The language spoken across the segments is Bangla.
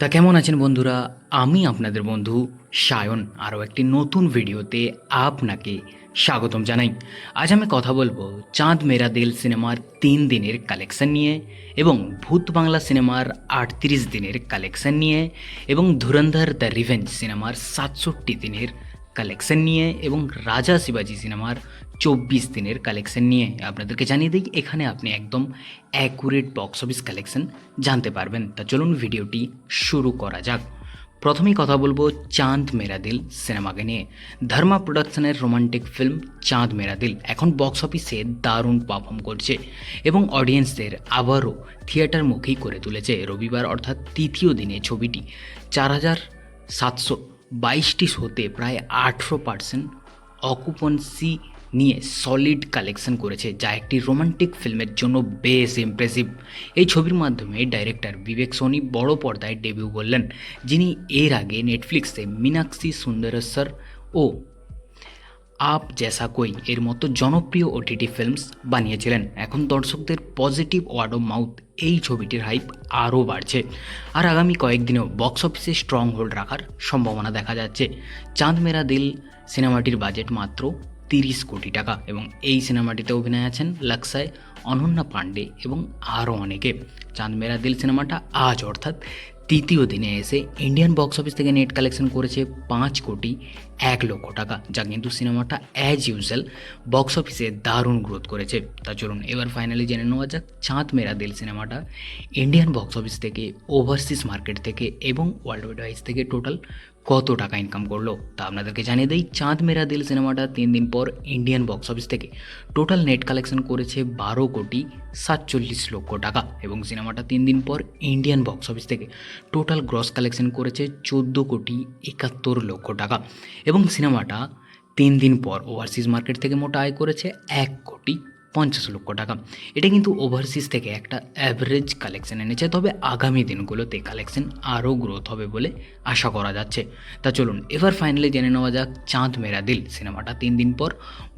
তা কেমন আছেন বন্ধুরা? আমি আপনাদের বন্ধু সায়ন আরও একটি নতুন ভিডিওতে আপনাকে স্বাগতম জানাই। আজ আমি কথা বলবো চাঁদ মেরা দিল সিনেমার 3 দিনের কালেকশন নিয়ে, এবং ভূত বাংলা সিনেমার 38 দিনের কালেকশন নিয়ে, এবং ধুরন্ধর দ্য রিভেঞ্জ সিনেমার 67 দিনের কালেকশন নিয়ে, এবং রাজা শিবাজি সিনেমার 24 দিনের কালেকশন নিয়ে। আপনাদেরকে জানিয়ে দিই, এখানে আপনি একদম অ্যাকুরেট বক্স অফিস কালেকশন জানতে পারবেন। তা চলুন ভিডিওটি শুরু করা যাক। প্রথমেই কথা বলবো চাঁদ মেরা দিল সিনেমাকে নিয়ে। ধর্মা প্রোডাকশনের রোমান্টিক ফিল্ম চাঁদ মেরা দিল এখন বক্স অফিসে দারুণ পারফর্ম করছে এবং অডিয়েন্সদের আবারও থিয়েটারমুখী করে তুলেছে। রবিবার অর্থাৎ তৃতীয় দিনে ছবিটি 4722টি শোতে প্রায় 18% অকুপেন্সি নিয়ে সলিড কালেকশন করেছে, যা একটি রোমান্টিক ফিল্মের জন্য বেশ ইমপ্রেসিভ। এই ছবির মাধ্যমে ডাইরেক্টর বিবেক সোনি বড় পর্দায় ডেবিউ করলেন, যিনি এর আগে নেটফ্লিক্সে মীনাক্ষী সুন্দরেশ্বর ও আপ জেসা কই এর মতো জনপ্রিয় ওটিটি ফিল্মস বানিয়েছিলেন। এখন দর্শকদের পজিটিভ ওয়ার্ড অফ মাউথ এই ছবিটির হাইপ আরও বাড়ছে, আর আগামী কয়েকদিনেও বক্স অফিসে স্ট্রং হোল্ড রাখার সম্ভাবনা দেখা যাচ্ছে। চাঁদ মেরা দিল সিনেমাটির বাজেট মাত্র 30 কোটি টাকা, এবং এই সিনেমাটিতে অভিনয় আছেন লক্সায়, অনন্যা পাণ্ডে এবং আরও অনেকে। চাঁদ মেরা দিল সিনেমাটা আজ অর্থাৎ তৃতীয় দিনে এসে ইন্ডিয়ান বক্স অফিস থেকে নেট কালেকশন করেছে 5,01,00,000 টাকা, যা কিন্তু সিনেমাটা অ্যাজ ইউজুয়াল বক্স অফিসে দারুণ গ্রোথ করেছে। তা চলুন এবার ফাইনালি জেনে নেওয়া যাক চাঁদ মেরা দিল সিনেমাটা ইন্ডিয়ান বক্স অফিস থেকে, ওভারসিজ মার্কেট থেকে এবং ওয়ার্ল্ড ওয়াইড থেকে টোটাল কত টাকা ইনকাম করলো। তা আপনাদেরকে জানিয়ে দেই, চাঁদ মেরা দিল সিনেমাটা 3 দিন পর ইন্ডিয়ান বক্স অফিস থেকে টোটাল নেট কালেকশন করেছে 12,47,00,000 টাকা, এবং সিনেমাটা 3 দিন পর ইন্ডিয়ান বক্স অফিস থেকে টোটাল গ্রস কালেকশন করেছে 14,71,00,000 টাকা, এবং সিনেমাটা 3 দিন পর ওভারসিজ মার্কেট থেকে মোট আয় করেছে 1,50,00,000 টাকা। এটা কিন্তু ওভারসিজ থেকে একটা অ্যাভারেজ কালেকশন এনেছে, তবে আগামী দিনগুলোতে কালেকশন আরও গ্রোথ হবে বলে আশা করা যাচ্ছে। তা চলুন এবার ফাইনালি জেনে নেওয়া যাক চাঁদ মেরা দিল সিনেমাটা 3 দিন পর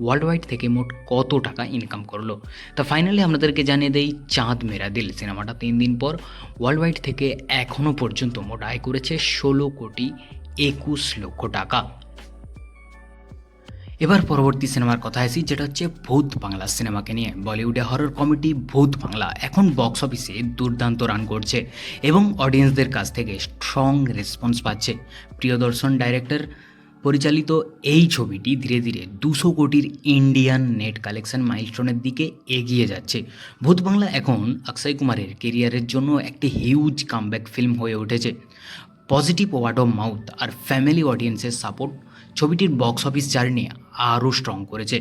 ওয়ার্ল্ড ওয়াইড থেকে মোট কত টাকা ইনকাম করলো। তা ফাইনালি আপনাদেরকে জানিয়ে দেই, চাঁদ মেরা দিল সিনেমাটা 3 দিন পর ওয়ার্ল্ড ওয়াইড থেকে এখনও পর্যন্ত মোট আয় করেছে 16,21,00,000 টাকা। এবার পরবর্তী সিনেমার কথা আসি, যেটা হচ্ছে ভূত বাংলা সিনেমাকে নিয়ে। বলিউডে হরর কমেডি ভূত বাংলা এখন বক্স অফিসে দুর্দান্ত রান করছে এবং অডিয়েন্সদের কাছ থেকে স্ট্রং রেসপন্স পাচ্ছে। প্রিয়দর্শন ডাইরেক্টর পরিচালিত এই ছবিটি ধীরে ধীরে 200 কোটির ইন্ডিয়ান নেট কালেকশন মাইলস্টোনের দিকে এগিয়ে যাচ্ছে। ভূত বাংলা এখন অক্ষয় কুমারের কেরিয়ারের জন্য একটি হিউজ কামব্যাক ফিল্ম হয়ে উঠেছে। পজিটিভ ওয়ার্ড অফ মাউথ আর ফ্যামিলি অডিয়েন্সের সাপোর্ট ছবিটির বক্স অফিস জার্নি আরও স্ট্রং করেছে।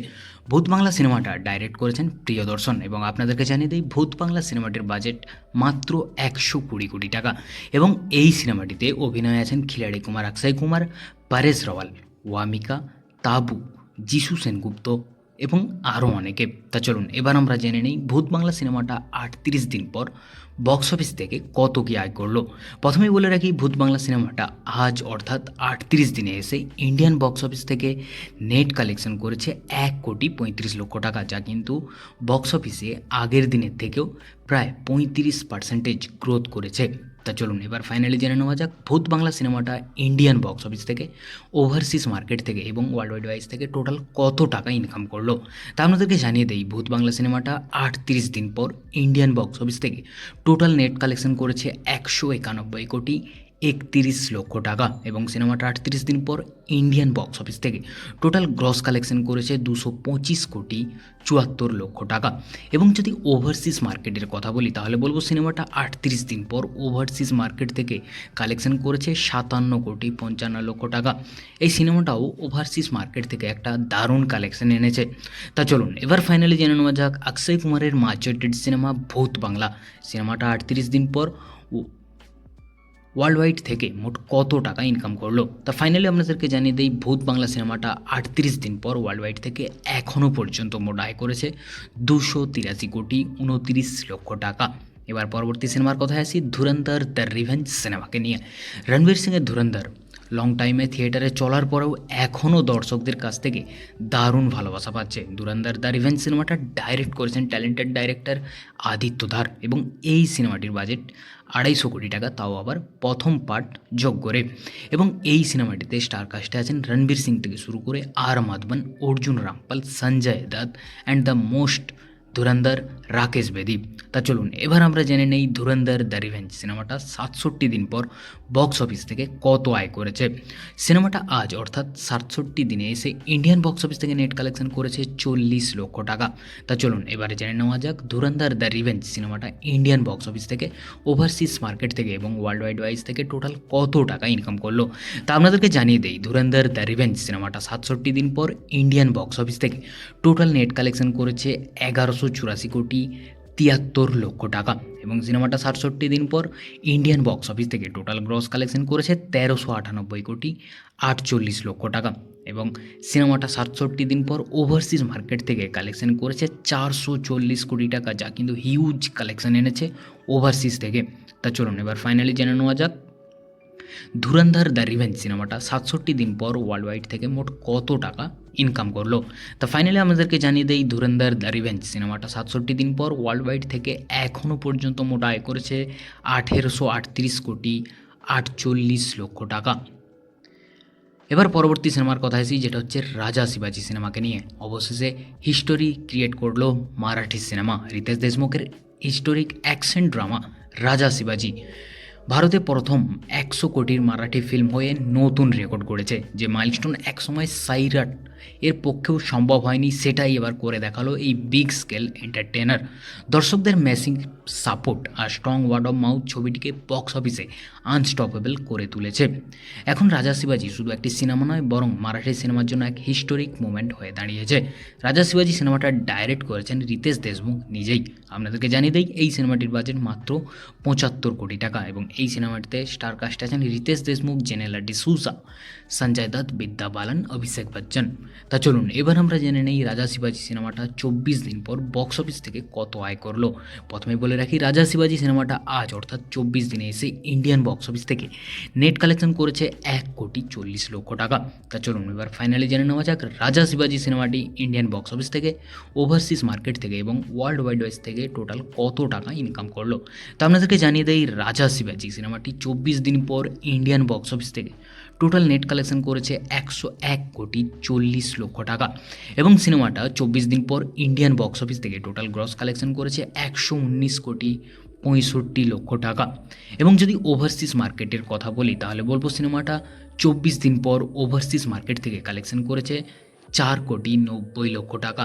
ভূত বাংলা সিনেমাটা ডাইরেক্ট করেছেন প্রিয়দর্শন, এবং আপনাদেরকে জানিয়ে দিই ভূত বাংলা সিনেমাটির বাজেট মাত্র 120 কোটি টাকা, এবং এই সিনেমাটিতে অভিনয় আছেন খিলাড়ি কুমার, অক্ষয় কুমার, পরেশ রাওয়াল, ওয়ামিকা, তাবু, যিশু সেনগুপ্ত এবং আরও অনেকে। তা চলুন এবার আমরা জেনে নিই ভূত বাংলা সিনেমাটা 38 দিন পর বক্স অফিস থেকে কত কী আয় করলো। প্রথমেই বলে রাখি, ভূত বাংলা সিনেমাটা আজ অর্থাৎ 38 দিনে এসে ইন্ডিয়ান বক্স অফিস থেকে নেট কালেকশন করেছে 1,35,00,000 টাকা, যা কিন্তু বক্স অফিসে আগের দিনের থেকেও প্রায় 35% গ্রোথ করেছে। তা চলুন এবার ফাইনালি জেনে নেওয়া যাক ভূত বাংলা সিনেমাটা ইন্ডিয়ান বক্স অফিস থেকে, ওভারসিজ মার্কেট থেকে এবং ওয়ার্ল্ড ওয়াইড ওয়াইজ থেকে টোটাল কত টাকা ইনকাম করলো। তা আপনাদেরকে জানিয়ে দেই, ভূত বাংলা সিনেমাটা 38 দিন পর ইন্ডিয়ান বক্স অফিস থেকে টোটাল নেট কালেকশন করেছে 191,31,00,000 টাকা, এবং সিনেমাটা 38 দিন পর ইন্ডিয়ান বক্স অফিস থেকে টোটাল গ্রস কালেকশন করেছে 225,74,00,000 টাকা। এবং যদি ওভারসিজ মার্কেটের কথা বলি তাহলে বলবো সিনেমাটা 38 দিন পর ওভারসিজ মার্কেট থেকে কালেকশন করেছে 57,55,00,000 টাকা। এই সিনেমাটাও ওভারসিজ মার্কেট থেকে একটা দারুণ কালেকশন এনেছে। তা চলুন এবার ফাইনালি জেনে নেওয়া যাক অক্ষয় কুমারের মাচ ওয়েটেড সিনেমা ভূত বাংলা সিনেমাটা 38 দিন পর ওয়ার্ল্ড ওয়াইড থেকে মোট কত টাকা ইনকাম করলো। তা ফাইনালি আপনাদেরকে জানিয়ে দিই, ভূত বাংলা সিনেমাটা 38 দিন পর ওয়ার্ল্ড ওয়াইড থেকে এখনও পর্যন্ত মোট আয় করেছে 283,29,00,000 টাকা। এবার পরবর্তী সিনেমার কথায় আসি, ধুরন্ধর দ্য রিভেঞ্জ সিনেমাকে নিয়ে। রণবীর সিংয়ের ধুরন্ধর লং টাইমে থিয়েটারে চলার পরেও এখনও দর্শকদের কাছ থেকে দারুণ ভালোবাসা পাচ্ছে। ধুরন্ধর দ্য রিভেঞ্জ সিনেমাটা ডাইরেক্ট করেছেন ট্যালেন্টেড ডাইরেক্টর আদিত্য ধার এবং এই সিনেমাটির বাজেট 250 কোটি টাকা, তাও আবার প্রথম পার্ট যোগ করে। এবং এই সিনেমাটিতে স্টার কাস্টে আছেন রণবীর সিং থেকে শুরু করে আর Madhavan, Arjun Rampal, Sanjay Dutt and the most ধুরন্ধর রাকেশ বেদি। তা চলুন এবার আমরা জেনে নেই ধুরন্ধর দ্য রিভেঞ্জ সিনেমাটা 67 দিন পর বক্স অফিস থেকে কত আয় করেছে। সিনেমাটা আজ অর্থাৎ 67 দিনে এসে ইন্ডিয়ান বক্স অফিস থেকে নেট কালেকশন করেছে 40 লক্ষ টাকা। তা চলুন এবারে জেনে নেওয়া যাক ধুরন্ধর দ্য রিভেঞ্জ সিনেমাটা ইন্ডিয়ান বক্স অফিস থেকে, ওভারসিজ মার্কেট থেকে এবং ওয়ার্ল্ড ওয়াইড ওয়াইজ থেকে টোটাল কত টাকা ইনকাম করলো। তা আপনাদেরকে জানিয়ে দেই ধুরন্ধর দ্য রিভেঞ্জ সিনেমাটা 67 দিন পর ইন্ডিয়ান বক্স অফিস থেকে টোটাল নেট কালেকশন করেছে 1184 কোটি 73 লক্ষ টাকা এবং সিনেমাটা 67 দিন পর ইন্ডিয়ান বক্স অফিস থেকে টোটাল গ্রস কালেকশন করেছে 1398 কোটি 48 লক্ষ টাকা এবং সিনেমাটা 67 দিন পর ওভারসিজ মার্কেট থেকে কালেকশন করেছে 440 কোটি টাকা, যা কিন্তু হিউজ কালেকশন এনেছে ওভারসিজ থেকে। তা চলুন এবার ফাইনালি জেনে নেওয়া যাক ধুরন্ধর দ্য রিভেঞ্জ সিনেমাটা 67 দিন পর ওয়ার্ল্ড ওয়াইড থেকে মোট কত টাকা ইনকাম করলো। তা ফাইনালি আমাদেরকে জানিয়ে দেই ধুরন্ধর দ্য রিভেঞ্জ সিনেমাটা 67 দিন পর ওয়ার্ল্ড ওয়াইড থেকে এখনও পর্যন্ত মোট আয় করেছে 1838 কোটি 48 লক্ষ টাকা। এবার পরবর্তী সিনেমার কথা আসি, যেটা হচ্ছে রাজা শিবাজি সিনেমাকে নিয়ে। অবশেষে হিস্টোরি ক্রিয়েট করলো মারাঠি সিনেমা। রিতেশ দেশমুখের হিস্টোরিক অ্যাকশন ড্রামা রাজা শিবাজি ভারতে প্রথম 100 কোটির মারাঠি ফিল্ম হয়ে নতুন রেকর্ড করেছে। যে মাইলস্টোন একসময় সাইরাট এর পক্ষেও সম্ভব হয়নি, সেটাই এবার করে দেখালো এই বিগ স্কেল এন্টারটেনার। দর্শকদের ম্যাসিভ সাপোর্ট আর স্ট্রং ওয়ার্ড অফ মাউথ ছবিটিকে বক্স অফিসে আনস্টপেবল করে তুলেছে। এখন রাজা শিবাজি শুধু একটি সিনেমা নয়, বরং মারাঠি সিনেমার জন্য এক হিস্টোরিক মুভমেন্ট হয়ে দাঁড়িয়েছে। রাজা শিবাজি সিনেমাটা ডাইরেক্ট করেছেন রিতেশ দেশমুখ নিজেই। আপনাদেরকে জানিয়ে দেই এই সিনেমাটির বাজেট মাত্র 75 কোটি টাকা এবং এই সিনেমাটিতে স্টার কাস্ট আছেন রিতেশ দেশমুখ, জেনেলা ডিসুজা, সঞ্জয় দত্ত, বিদ্যা বালান, অভিষেক বচ্চন। তা চলুন এবার আমরা জেনে নেই রাজা শিবাজি সিনেমাটা 24 দিন পর বক্স অফিস থেকে কত আয় করলো। প্রথমে বলে রাখি রাজা শিবাজি সিনেমাটা আজ অর্থাৎ 24 দিনে এসে ইন্ডিয়ান বক্স অফিস থেকে নেট কালেকশন করেছে 1 কোটি 40 লক্ষ টাকা। তা চলুন এবার ফাইনালি জেনে নেওয়া যাক রাজা শিবাজি সিনেমাটি ইন্ডিয়ান বক্স অফিস থেকে, ওভারসিজ মার্কেট থেকে এবং ওয়ার্ল্ড ওয়াইড ওয়াইজ থেকে টোটাল কত টাকা ইনকাম করলো। তা আপনাদেরকে জানিয়ে দেই রাজা শিবাজি সিনেমাটি 24 দিন পর ইন্ডিয়ান বক্স অফিস থেকে টোটাল নেট কালেকশন করেছে 101 কোটি 40 লক্ষ টাকা এবং সিনেমাটা 24 দিন পর ইন্ডিয়ান বক্স অফিস থেকে টোটাল গ্রস কালেকশন করেছে 119 কোটি 65 লক্ষ টাকা। এবং যদি ওভারসিজ মার্কেটের কথা বলি তাহলে বলবো সিনেমাটা 24 দিন পর ওভারসিজ মার্কেট থেকে কালেকশন করেছে 4 কোটি 90 লক্ষ টাকা।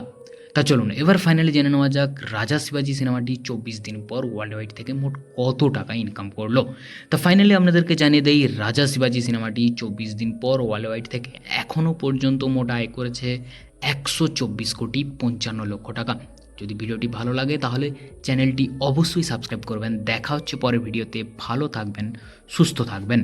তা চলুন এবার ফাইনালি জেনে নেওয়া যাক রাজা শিবাজি সিনেমাটি 24 দিন পর ওয়ার্ল্ড ওয়াইড থেকে মোট কত টাকা ইনকাম করলো। তা ফাইনালি আপনাদেরকে জানিয়ে দেই রাজা শিবাজি সিনেমাটি 24 দিন পর ওয়ার্ল্ড ওয়াইড থেকে এখনও পর্যন্ত মোট আয় করেছে 124 কোটি 55 লক্ষ টাকা। যদি ভিডিওটি ভালো লাগে তাহলে চ্যানেলটি অবশ্যই সাবস্ক্রাইব করবেন। দেখা হচ্ছে পরের ভিডিওতে। ভালো থাকবেন, সুস্থ থাকবেন।